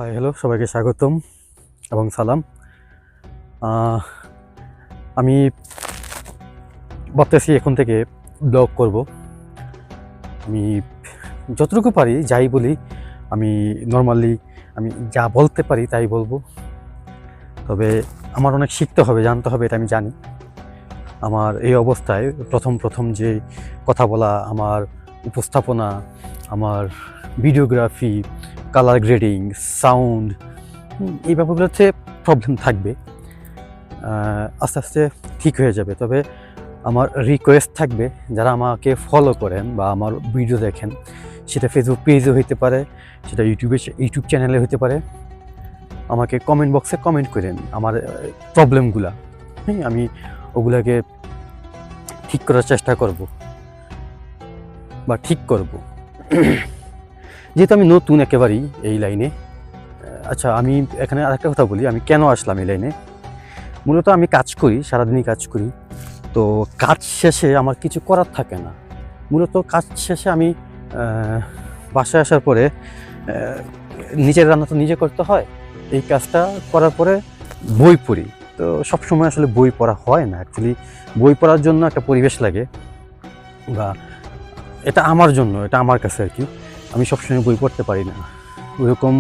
Hi hello, সবাইকে স্বাগতম এবং সালাম। আমি ভাবতেছি এখন থেকে ব্লগ করব। আমি যতটুকু পারি যাই বলি, আমি নর্মালি আমি যা বলতে পারি তাই বলবো। তবে আমার অনেক শিখতে হবে, জানতে হবে, এটা আমি জানি। আমার এই অবস্থায় প্রথম যে কথা বলা, আমার উপস্থাপনা, আমার ভিডিওগ্রাফি, কালার গ্রেডিং, সাউন্ড, এই ব্যাপারগুলোতে প্রবলেম থাকবে। আস্তে আস্তে ঠিক হয়ে যাবে। তবে আমার রিকোয়েস্ট থাকবে, যারা আমাকে ফলো করেন বা আমার ভিডিও দেখেন, সেটা ফেসবুক পেজে হইতে পারে, সেটা ইউটিউব চ্যানেলে হইতে পারে, আমাকে কমেন্ট বক্সে কমেন্ট করেন আমার প্রবলেমগুলা। হ্যাঁ, আমি ওগুলাকে ঠিক করার চেষ্টা করব বা ঠিক করব। যেহেতু আমি নতুন একেবারেই এই লাইনে। আচ্ছা, আমি এখানে আরেকটা কথা বলি, আমি কেন আসলাম এই লাইনে। মূলত আমি কাজ করি, সারাদিনই কাজ করি। তো কাজ শেষে আমার কিছু করার থাকে না। মূলত কাজ শেষে আমি বাসায় আসার পরে নিজের রান্না তো নিজে করতে হয়। এই কাজটা করার পরে বই পড়ি। তো সবসময় আসলে বই পড়া হয় না। অ্যাকচুয়ালি বই পড়ার জন্য একটা পরিবেশ লাগে, বা এটা আমার জন্য, এটা আমার কাছে আর কি। আমি সবসময় বই পড়তে পারি না। ওইরকম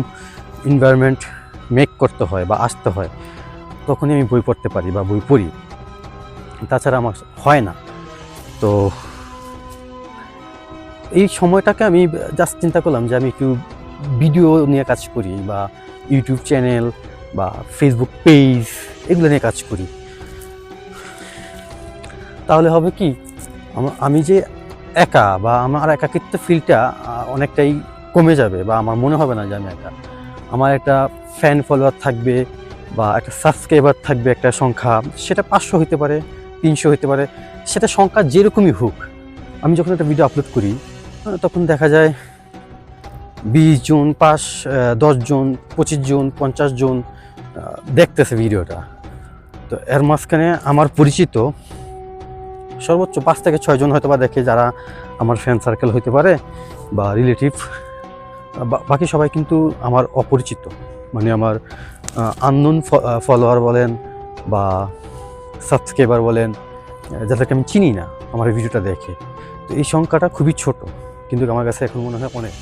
এনভায়রনমেন্ট মেক করতে হয় বা আসতে হয়, তখনই আমি বই পড়তে পারি বা বই পড়ি। তাছাড়া আমার হয় না। তো এই সময়টাকে আমি জাস্ট চিন্তা করলাম যে আমি একটু ভিডিও নিয়ে কাজ করি, বা ইউটিউব চ্যানেল বা ফেসবুক পেজ, এগুলো নিয়ে কাজ করি। তাহলে হবে কি, আমি যে একা, বা আমার একাকিত্ব ফিলটা অনেকটাই কমে যাবে, বা আমার মনে হবে না যে আমি একা। আমার একটা ফ্যান ফলোয়ার থাকবে, বা একটা সাবস্ক্রাইবার থাকবে, একটা সংখ্যা, সেটা 500 হতে পারে, 300 হতে পারে, সেটা সংখ্যা যেরকমই হোক। আমি যখন একটা ভিডিও আপলোড করি, তখন দেখা যায় 20 জন, 10 জন, 25 জন, 50 জন দেখতেছে ভিডিওটা। তো এর মাঝখানে আমার পরিচিত সর্বোচ্চ 5 থেকে 6 জন হয়তো বা দেখে, যারা আমার ফ্রেন্ড সার্কেল হতে পারে বা রিলেটিভ। বাকি সবাই কিন্তু আমার অপরিচিত, মানে আমার আননোন ফলোয়ার বলেন বা সাবস্ক্রাইবার বলেন, যাদেরকে আমি চিনি না, আমার ভিডিওটা দেখে। তো এই সংখ্যাটা খুবই ছোট, কিন্তু আমার কাছে এখন মনে হয় অনেক।